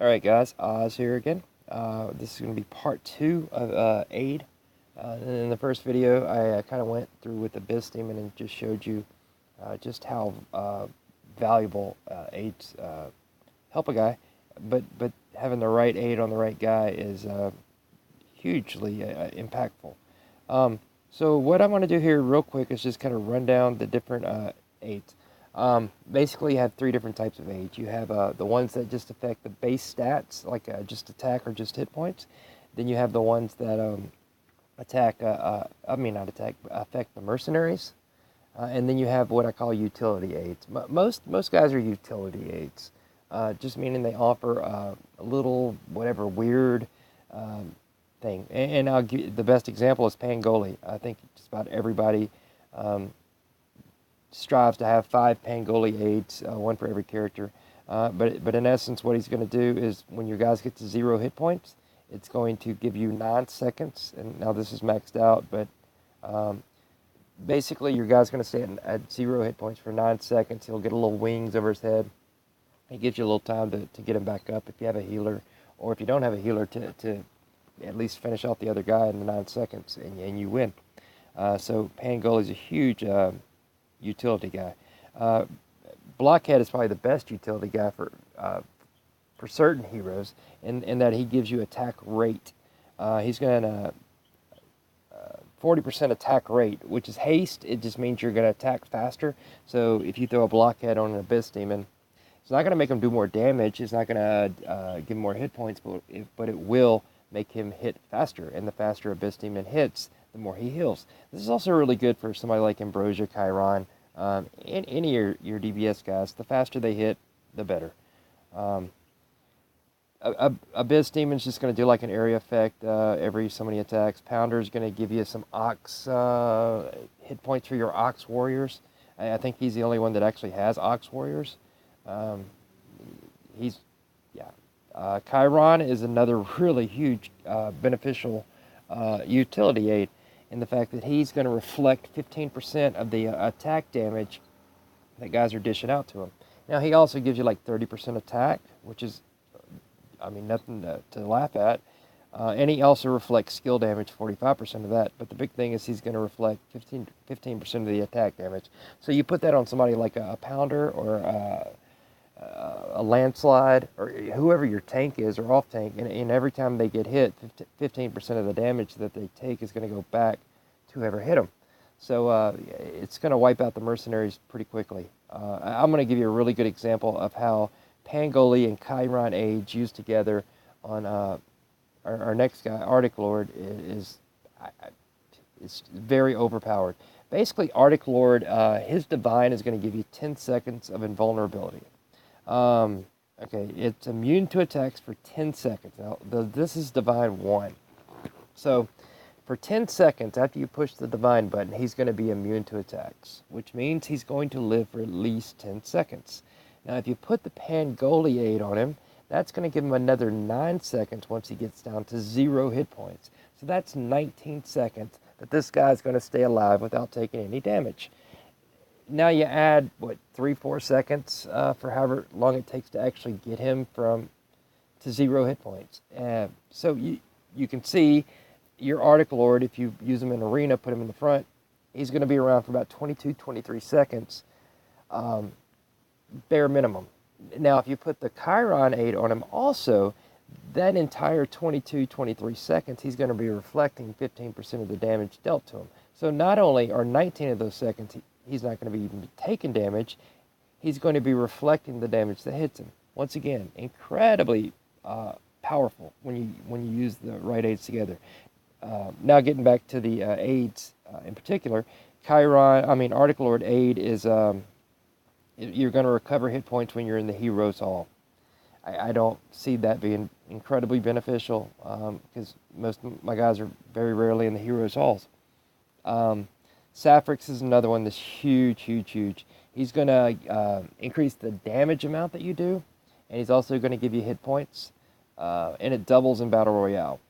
Alright guys, Oz here again. This is going to be part 2 of Aid. In the first video, I kind of went through with the Biz Demon and just showed you just how valuable aids help a guy. But having the right aid on the right guy is hugely impactful. So what I'm going to do here real quick is just kind of run down the different aids. Basically, you have 3 different types of aids. You have the ones that just affect the base stats, like just attack or just hit points. Then you have the ones that affect the mercenaries. And then you have what I call utility aids. Most guys are utility aids, just meaning they offer a little whatever weird thing. And I'll give you, the best example is Pangoli. I think just about everybody strives to have 5 Pangoli aids, one for every character. But in essence, what he's going to do is when your guys get to 0 hit points, it's going to give you 9 seconds. And now this is maxed out, but basically your guy's going to stay at 0 hit points for 9 seconds. He'll get a little wings over his head. It gives you a little time to get him back up if you have a healer, or if you don't have a healer, to at least finish off the other guy in the 9 seconds, and you win. So Pangoli is a huge utility guy. Blockhead is probably the best utility guy for certain heroes, in that he gives you attack rate. He's going to 40% attack rate, which is haste. It just means you're going to attack faster. So if you throw a blockhead on an Abyss Demon, it's not going to make him do more damage. It's not going to give him more hit points, but it will make him hit faster. And the faster Abyss Demon hits, the more he heals. This is also really good for somebody like Ambrosia, Chiron, any of your DBS guys. The faster they hit, the better. Abyss Demon's just going to do like an area effect every so many attacks. Pounder's going to give you some Ox hit points for your Ox Warriors. I think he's the only one that actually has Ox Warriors. Chiron is another really huge beneficial utility aid, in the fact that he's going to reflect 15% of the attack damage that guys are dishing out to him. Now, he also gives you like 30% attack, which is, I mean, nothing to laugh at. And he also reflects skill damage, 45% of that. But the big thing is he's going to reflect 15% of the attack damage. So you put that on somebody like a Pounder or a Landslide, or whoever your tank is, or off tank, and every time they get hit, 15% of the damage that they take is going to go back to whoever hit them. So it's going to wipe out the mercenaries pretty quickly. I'm going to give you a really good example of how Pangoli and Chiron aids used together on our next guy, Arctic Lord, is very overpowered. Basically, Arctic Lord, his Divine is going to give you 10 seconds of invulnerability. Okay, it's immune to attacks for 10 seconds. Now, this is Divine 1. So, for 10 seconds after you push the Divine button, he's going to be immune to attacks, which means he's going to live for at least 10 seconds. Now, if you put the Pangoli aid on him, that's going to give him another 9 seconds once he gets down to 0 hit points. So that's 19 seconds that this guy's going to stay alive without taking any damage. Now you add, 3-4 seconds for however long it takes to actually get him to 0 hit points. So you can see your Arctic Lord, if you use him in arena, put him in the front, he's going to be around for about 22-23 seconds, bare minimum. Now, if you put the Chiron aid on him also, that entire 22-23 seconds, he's going to be reflecting 15% of the damage dealt to him. So not only are 19 of those seconds he's not going to be even taking damage, he's going to be reflecting the damage that hits him. Once again, incredibly powerful when you use the right aids together. Now getting back to the aids in particular, Arctic Lord aid is you're going to recover hit points when you're in the Heroes Hall. I don't see that being incredibly beneficial because most of my guys are very rarely in the Heroes Halls. Sapphirex is another one that's huge. He's going to increase the damage amount that you do, and he's also going to give you hit points, and it doubles in Battle Royale.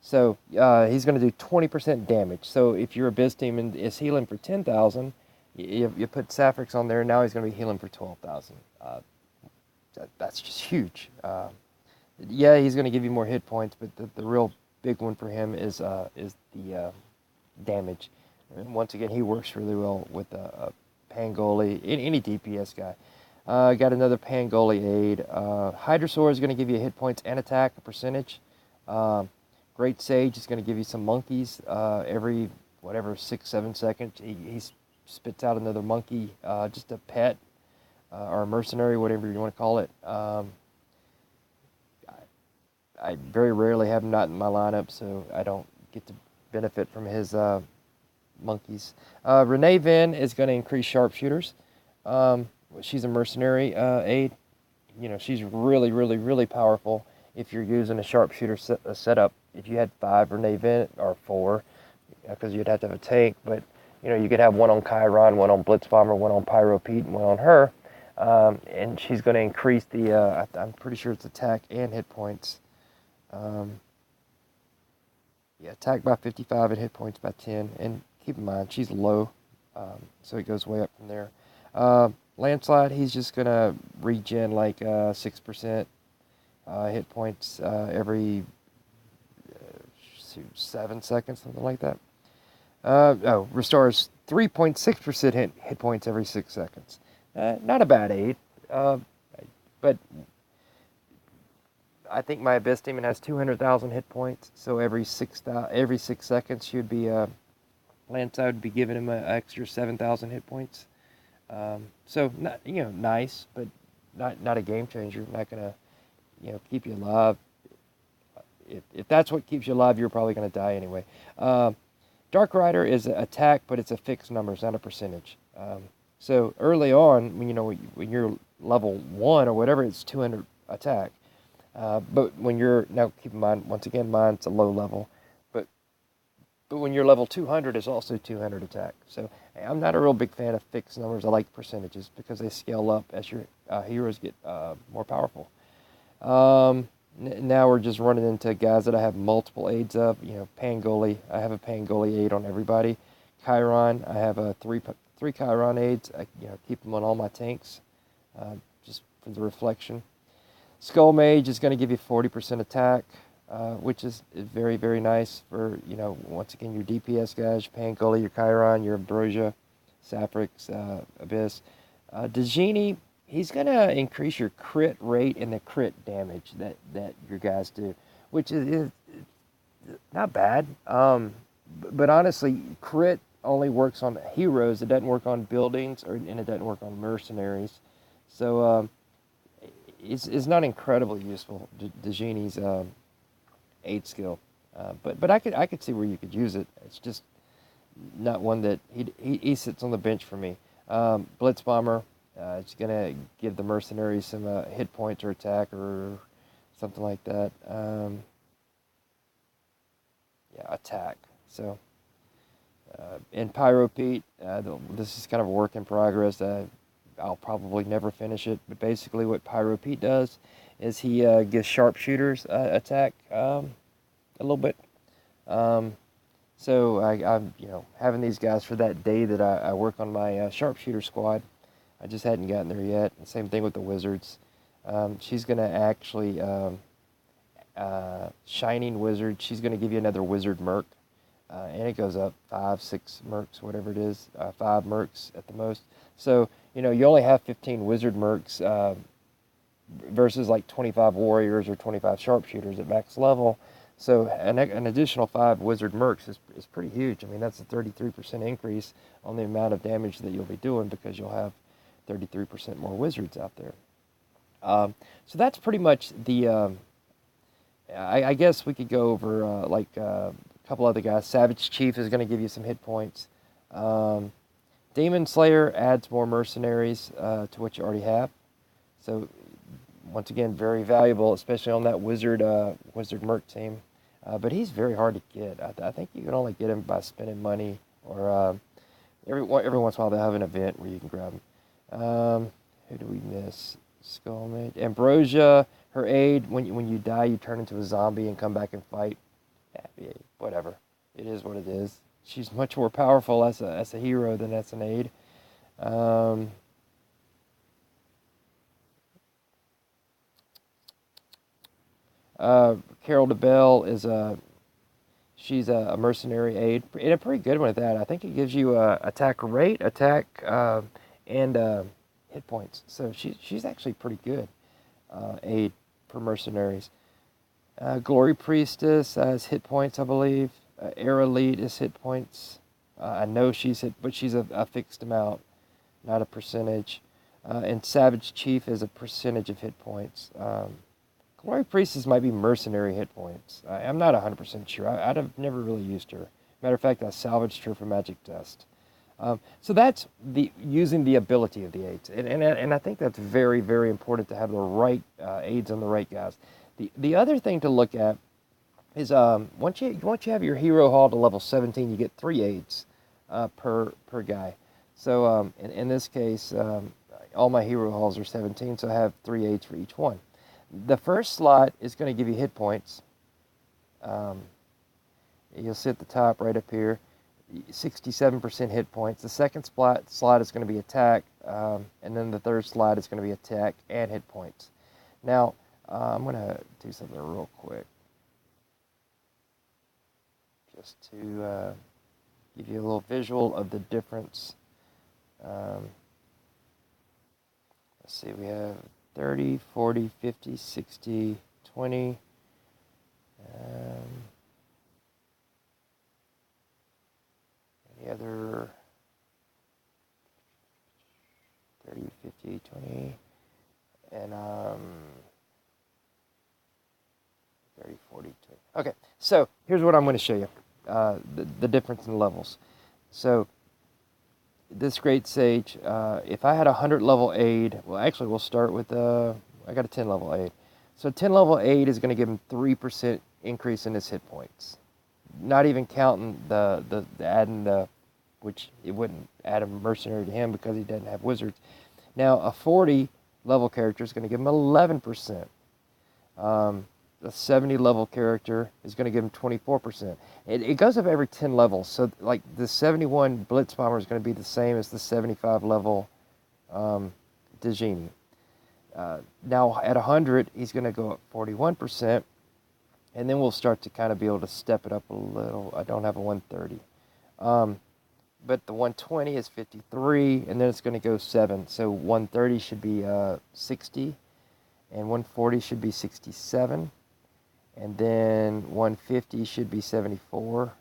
So he's going to do 20% damage. So if your Abyss Demon is healing for 10,000, you put Sapphirex on there, now he's going to be healing for 12,000. That's just huge. Yeah, he's going to give you more hit points, but the real big one for him is the damage. And once again, he works really well with a Pangoli, any DPS guy. Got another Pangoli aid. Hydrosaur is going to give you hit points and attack, a percentage. Um, Great Sage is going to give you some monkeys every, whatever, 6-7 seconds. He spits out another monkey, just a pet or a mercenary, whatever you want to call it. I very rarely have him not in my lineup, so I don't get to benefit from his monkeys. Renee Vin is going to increase sharpshooters. She's a mercenary aid. You know, she's really, really, really powerful if you're using a sharpshooter setup. If you had 5 Renee Vin, or 4, because you'd have to have a tank, but you know, you could have one on Chiron, one on Blitz Bomber, one on Pyro Pete, and one on her. And she's going to increase the, I'm pretty sure it's attack and hit points. Yeah, attack by 55 and hit points by 10. And keep in mind, she's low, so it goes way up from there. Landslide, he's just going to regen like 6% hit points every 7 seconds, something like that. Restores 3.6% hit points every 6 seconds. Not a bad aid, but I think my Abyss Demon has 200,000 hit points, so every 6 seconds should be Landslide would be giving him an extra 7,000 hit points. So not, you know, nice, but not a game changer. Not gonna, you know, keep you alive. If that's what keeps you alive, you're probably gonna die anyway. Dark Rider is an attack, but it's a fixed number, it's not a percentage. So early on, when you're level 1 or whatever, it's 200 attack. But when you're, now keep in mind, once again, mine's a low level, but when you're level 200, it's also 200 attack. So I'm not a real big fan of fixed numbers. I like percentages because they scale up as your heroes get more powerful. Now we're just running into guys that I have multiple aids of. You know, Pangoli, I have a Pangoli aid on everybody. Chiron, I have a three Chiron aids. I keep them on all my tanks, just for the reflection. Skull Mage is going to give you 40% attack, which is very, very nice for, once again, your DPS guys, your Pangoli, your Chiron, your Ambrosia, Sapphirex, Abyss. Dejini, he's going to increase your crit rate and the crit damage that your guys do, which is not bad. But honestly, crit only works on heroes. It doesn't work on buildings, and it doesn't work on mercenaries. So it's not incredibly useful, Dejini's aid skill. But I could see where you could use it. It's just not one that he sits on the bench for me. Blitz Bomber, it's gonna give the mercenaries some hit points or attack or something like that. Attack. So, and Pyro Pete, this is kind of a work in progress. I'll probably never finish it, but basically what Pyro Pete does is he gives sharpshooters attack a little bit. So I'm having these guys for that day that I work on my sharpshooter squad. I just hadn't gotten there yet. And same thing with the wizards. She's gonna actually Shining Wizard. She's gonna give you another wizard merc, and it goes up 5, 6 mercs, whatever it is, 5 mercs at the most. So you only have 15 wizard mercs versus like 25 warriors or 25 sharpshooters at max level. So an additional 5 wizard mercs is pretty huge. I mean, that's a 33% increase on the amount of damage that you'll be doing because you'll have 33% more wizards out there. So that's pretty much the. I guess we could go over a couple other guys. Savage Chief is going to give you some hit points. Demon Slayer adds more mercenaries to what you already have. So once again, very valuable, especially on that wizard merc team. But he's very hard to get. I think you can only get him by spending money, or every once in a while they'll have an event where you can grab him. Who do we miss? Skullmate. Ambrosia, her aid, when you die, you turn into a zombie and come back and fight. Yeah, whatever. It is what it is. She's much more powerful as a hero than as an aid. Carol DeBelle is she's a mercenary aide, and a pretty good one at that. I think it gives you attack rate, attack, and hit points. So she's actually pretty good aide for mercenaries. Glory Priestess has hit points, I believe. Air Elite is hit points. I know she's hit, but she's a fixed amount, not a percentage. And Savage Chief is a percentage of hit points. Glory Priestess might be mercenary hit points. I'm not 100% sure. I'd have never really used her. Matter of fact, I salvaged her for Magic Dust. So that's using the ability of the aids, and I think that's very, very important to have the right aids on the right guys. The other thing to look at is once you have your hero hall to level 17, you get 3 aids per guy. So in this case, all my hero halls are 17, so I have 3 aids for each one. The first slot is going to give you hit points. You'll see at the top right up here, 67% hit points. The second slot is going to be attack, and then the third slot is going to be attack and hit points. Now, I'm going to do something real quick, just to give you a little visual of the difference. Let's see, we have 30, 40, 50, 60, 20. Any other 30, 50, 20, and 30, 40, 20. Okay, so here's what I'm going to show you, the difference in levels. So this Great Sage, if I had a 100 level aid, well actually we'll start with, I got a 10 level aid. So 10 level aid is going to give him 3% increase in his hit points. Not even counting the adding the, which it wouldn't add a mercenary to him because he doesn't have wizards. Now a 40 level character is going to give him 11%. A 70 level character is going to give him 24%. It goes up every 10 levels. So like the 71 Blitz Bomber is going to be the same as the 75 level Djinn. Now at 100, he's going to go up 41%. And then we'll start to kind of be able to step it up a little. I don't have a 130. But the 120 is 53, and then it's going to go 7. So 130 should be 60, and 140 should be 67. And then 150 should be 74.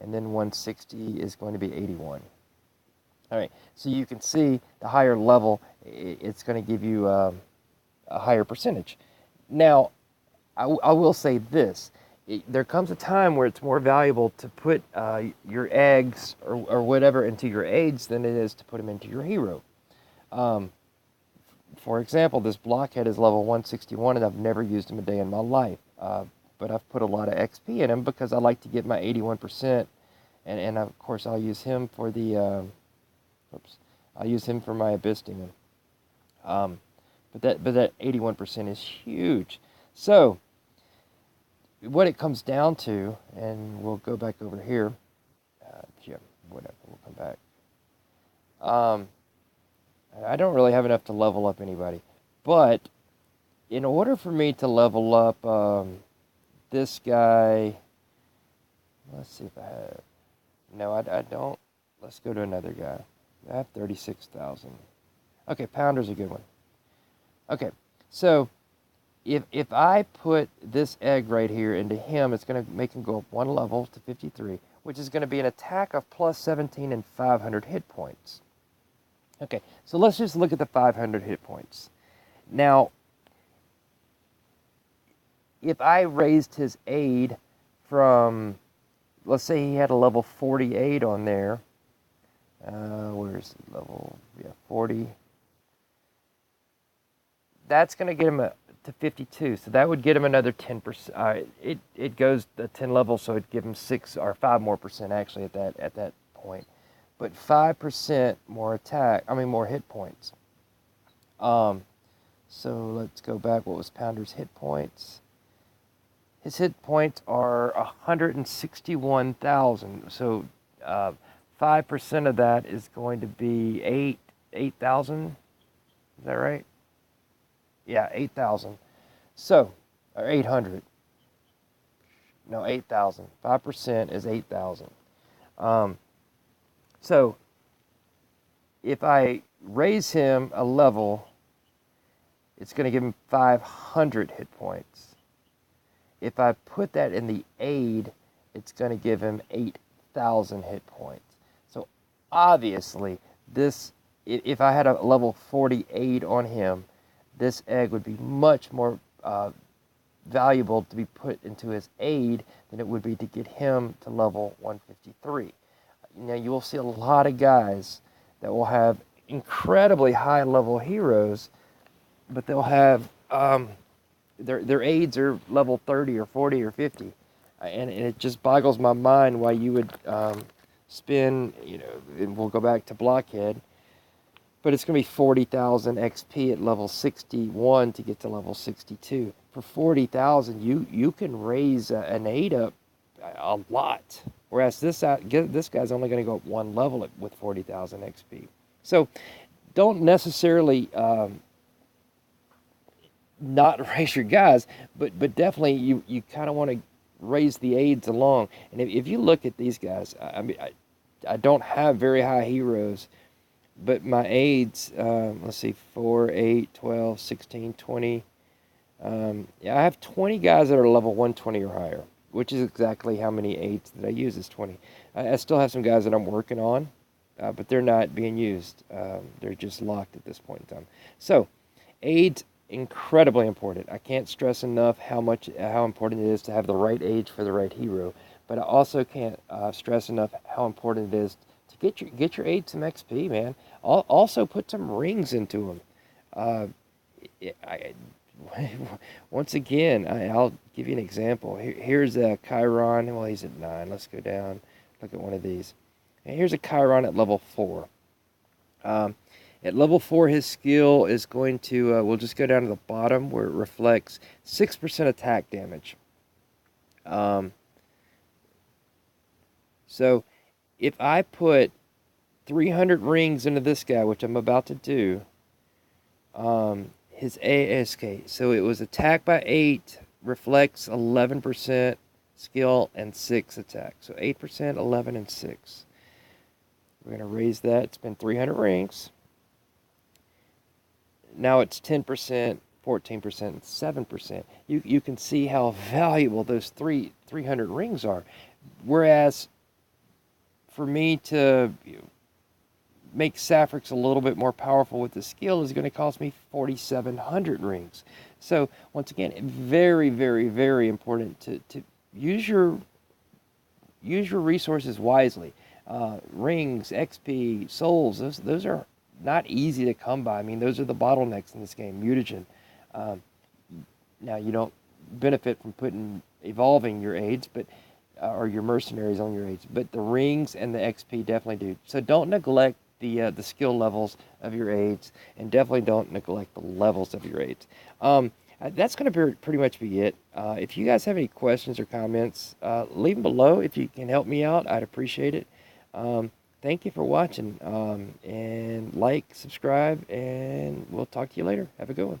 And then 160 is going to be 81. All right, so you can see the higher level, it's going to give you a higher percentage. Now, I will say this. There comes a time where it's more valuable to put your eggs or whatever into your aids than it is to put them into your hero. For example, this blockhead is level 161, and I've never used him a day in my life. But I've put a lot of XP in him because I like to get my 81%. And of course, I'll use him for the... I'll use him for my Abyss Demon. But that 81% is huge. So, what it comes down to, and we'll go back over here, Jim, whatever, we'll come back. I don't really have enough to level up anybody, but in order for me to level up this guy, let's see if I have, no, I don't, let's go to another guy. I have 36,000. Okay, Pounder's a good one. Okay, so if I put this egg right here into him, it's going to make him go up 1 level to 53, which is going to be an attack of plus 17 and 500 hit points. Okay, so let's just look at the 500 hit points. Now, if I raised his aid from, let's say he had a level 48 on there, where's the level, 40, that's going to get him to 52, so that would get him another 10%. It goes to 10 levels, so it'd give him 6 or 5 more percent actually at that point. But 5% more more hit points. So let's go back. What was Pounder's hit points? His hit points are 161,000. So 5% of that is going to be 8,000. Is that right? Yeah, 8,000. So or 800. No, 8,000. 5% is 8,000. Um, so if I raise him a level, it's going to give him 500 hit points. If I put that in the aid, it's going to give him 8,000 hit points. So obviously, this, if I had a level 40 aid on him, this egg would be much more valuable to be put into his aid than it would be to get him to level 153. Now you will see a lot of guys that will have incredibly high level heroes, but they'll have their aids are level 30 or 40 or 50, and it just boggles my mind why you would spend, and we'll go back to Blockhead, but it's going to be 40,000 XP at level 61 to get to level 62. For 40,000, you can raise an aid up a lot, whereas this guy's only going to go up one level with 40,000 XP. So don't necessarily not raise your guys, but definitely you kind of want to raise the aids along. And if you look at these guys, I mean, I don't have very high heroes, but my aids, let's see, 4, 8, 12, 16, 20. Yeah, I have 20 guys that are level 120 or higher, which is exactly how many aids that I use is 20. I still have some guys that I'm working on, but they're not being used. They're just locked at this point in time. So, aids, incredibly important. I can't stress enough how important it is to have the right age for the right hero, but I also can't stress enough how important it is to get your aids some XP, man. Also put some rings into them. Once again, I'll give you an example. Here's a Chiron. Well, he's at 9. Let's go down. Look at one of these. And here's a Chiron at level 4. At level 4, his skill is going to, we'll just go down to the bottom where it reflects 6% attack damage. So if I put 300 rings into this guy, which I'm about to do, his ASK, so it was attack by 8, reflects 11% skill and 6 attack. So 8%, 11, and 6. We're going to raise that. Spend 300 rings. Now it's 10%, 14%, and 7%. You can see how valuable those 300 rings are. Whereas for me to make Sapphirex a little bit more powerful with the skill is going to cost me 4,700 rings. So once again, very, very, very important to use your resources wisely. Rings, XP, souls, those are not easy to come by. I mean, those are the bottlenecks in this game. Mutagen. Now you don't benefit from evolving your aids, but or your mercenaries on your aids, but the rings and the XP definitely do. So don't neglect the skill levels of your aids, and definitely don't neglect the levels of your aids. That's going to pretty much be it. If you guys have any questions or comments, leave them below. If you can help me out, I'd appreciate it. Thank you for watching, and like, subscribe, and we'll talk to you later. Have a good one.